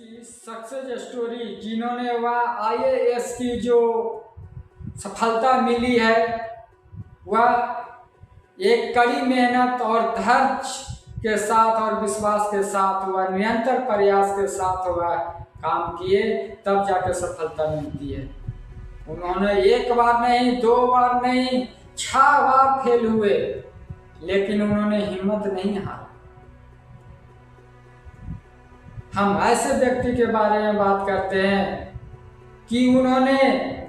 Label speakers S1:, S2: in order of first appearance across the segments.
S1: इसकी success story, जिन्होंने वह आईएएस की जो सफलता मिली है वह एक कड़ी मेहनत और धैर्य के साथ और विश्वास के साथ वह निरंतर प्रयास के साथ वह काम किए, तब जाकर सफलता मिलती है। उन्होंने एक बार नहीं, दो बार नहीं, 6 बार फेल हुए, लेकिन उन्होंने हिम्मत नहीं हारी। हम ऐसे व्यक्ति के बारे में बात करते हैं कि उन्होंने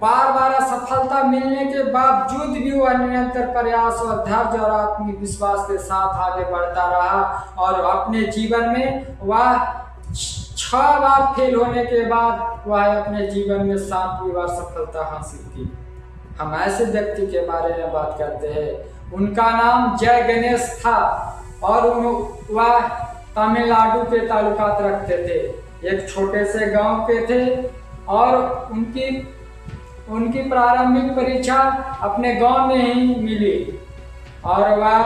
S1: बार बार असफलता मिलने के बावजूद भी वह निरंतर प्रयास और धैर्य और आत्मविश्वास के साथ आगे बढ़ता रहा और अपने जीवन में वह 6 बार फेल होने के बाद वह अपने जीवन में 7वीं बार सफलता हासिल की। हम ऐसे व्यक्ति के बारे में बात करते हैं। उनका नाम जय गणेश था और वह तमिलनाडु के ताल्लुकात रखते थे। एक छोटे से गांव के थे और उनकी प्रारंभिक परीक्षा अपने गांव में ही मिली और वह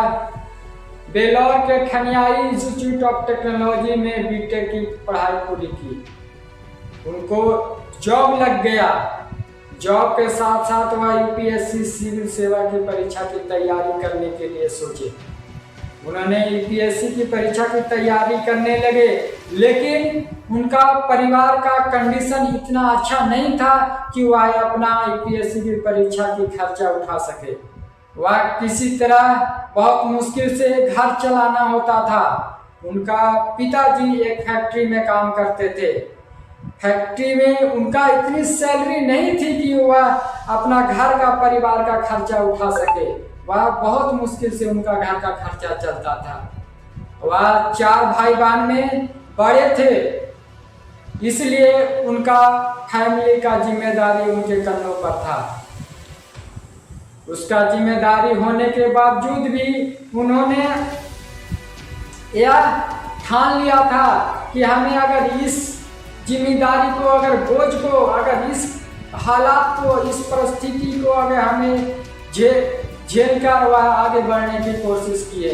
S1: बेलोर के खनियाई इंस्टीट्यूट ऑफ टेक्नोलॉजी में बीटेक की पढ़ाई पूरी की। उनको जॉब लग गया। जॉब के साथ साथ वह यूपीएससी सिविल सेवा की परीक्षा की तैयारी करने के लिए सोचे। उन्होंने यूपीएससी की परीक्षा की तैयारी करने लगे, लेकिन उनका परिवार का कंडीशन इतना अच्छा नहीं था कि वह अपना यूपीएससी की परीक्षा की खर्चा उठा सके। वह किसी तरह बहुत मुश्किल से घर चलाना होता था। उनका पिताजी एक फैक्ट्री में काम करते थे। फैक्ट्री में उनका इतनी सैलरी नहीं थी कि वह अपना घर का परिवार का खर्चा उठा सके। वह बहुत मुश्किल से उनका घर का खर्चा चलता था। वह 4 भाई बहन में बड़े थे, इसलिए उनका फैमिली का जिम्मेदारी उनके कंधों पर था। उसका जिम्मेदारी होने के बावजूद भी उन्होंने यह ठान लिया था कि हमें अगर इस जिम्मेदारी को, अगर बोझ को, अगर इस हालात को, इस परिस्थिति को अगर हमें झेल कर वह आगे बढ़ने की कोशिश किए।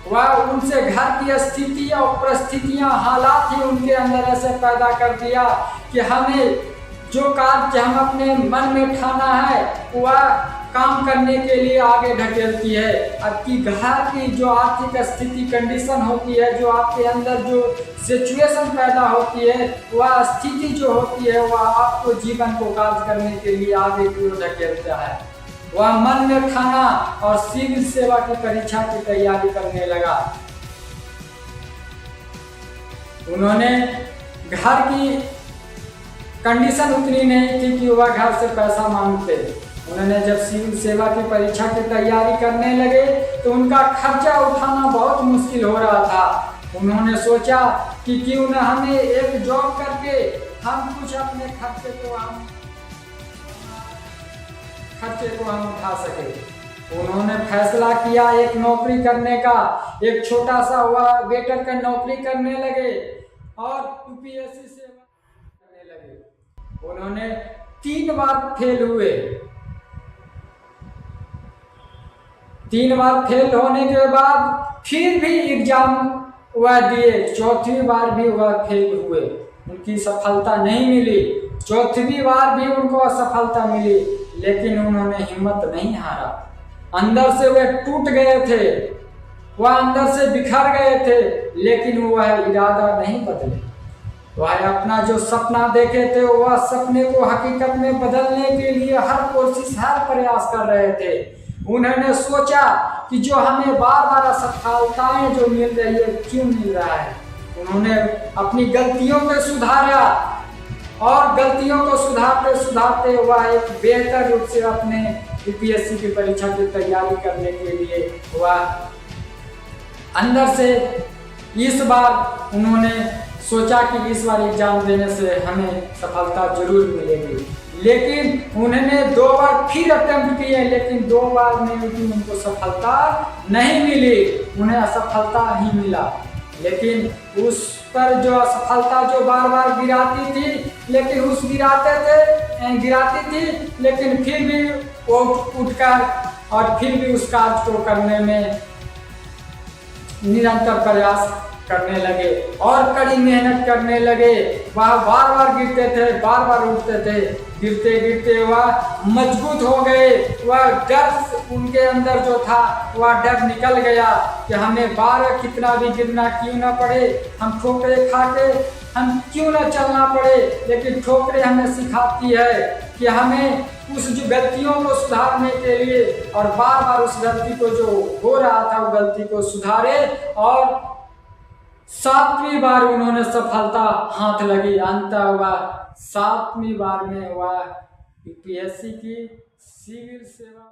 S1: वह उनसे घर की स्थिति और परिस्थितियां, हालात ही उनके अंदर ऐसे पैदा कर दिया कि हमें जो कार्य हम अपने मन में ठाना है वह काम करने के लिए आगे ढकेलती है। आपकी घर की जो आर्थिक स्थिति, कंडीशन होती है, जो आपके अंदर जो सिचुएशन पैदा होती है, वह स्थिति जो होती है वह आपको जीवन को कार्य करने के लिए आगे की ओर ढकेलता है। वह मन में ठाना और सिविल सेवा की परीक्षा की तैयारी करने लगा। उन्होंने घर की कंडीशन उतनी नहीं थी कि वह घर से पैसा मांगते। उन्होंने जब सिविल सेवा की परीक्षा की तैयारी करने लगे तो उनका खर्चा उठाना बहुत मुश्किल हो रहा था। उन्होंने सोचा कि क्यों न हमें एक जॉब करके हम कुछ अपने खर्चे को हम उठा सके। उन्होंने फैसला किया एक नौकरी करने का। एक छोटा सा वह वेटर का नौकरी करने लगे और यूपीएससी से करने लगे। उन्होंने 3 बार फेल हुए। 3 बार फेल होने के बाद फिर भी एग्जाम वह दिए। 4थी बार भी वह फेल हुए, उनकी सफलता नहीं मिली। 4थी बार भी उनको असफलता मिली, लेकिन उन्होंने हिम्मत नहीं हारा। अंदर से वे टूट गए थे, वह अंदर से बिखर गए थे, लेकिन वह इरादा नहीं बदले। वह अपना जो सपना देखे थे वह सपने को हकीकत में बदलने के लिए हर कोशिश, हर प्रयास कर रहे थे। उन्होंने सोचा कि जो हमें बार बार असफलताएं जो मिल रही है, क्यों मिल रहा है। उन्होंने अपनी गलतियों को सुधारा और गलतियों को सुधारते हुआ एक बेहतर रूप से अपने यूपीएससी की परीक्षा की तैयारी करने के लिए वह अंदर से इस बार उन्होंने सोचा कि इस बार एग्जाम देने से हमें सफलता जरूर मिलेगी। लेकिन उन्होंने 2 बार फिर अटेम्प्ट किए, लेकिन 2 बार में भी उनको सफलता नहीं मिली, उन्हें असफलता ही मिला। लेकिन उस पर जो असफलता जो बार बार गिराती थी, लेकिन गिराती थी, लेकिन फिर भी वो उठकर और फिर भी उस कार्य को करने में निरंतर प्रयास करने लगे और कड़ी मेहनत करने लगे। वह बार बार गिरते थे, बार बार उठते थे। गिरते गिरते वह मजबूत हो गए। वह डर उनके अंदर जो था वह डर निकल गया कि हमें बार कितना भी गिरना क्यों ना पड़े, हम ठोकरे खा के हम क्यों ना चलना पड़े, लेकिन ठोकरे हमें सिखाती है कि हमें उस जो गलतियों को सुधारने के लिए और बार बार उस गलती को जो हो रहा था वो गलती को सुधारे। और 7वीं बार उन्होंने सफलता हाथ लगी। अंततः वह 7वीं बार में वह यूपीएससी की सिविल सेवा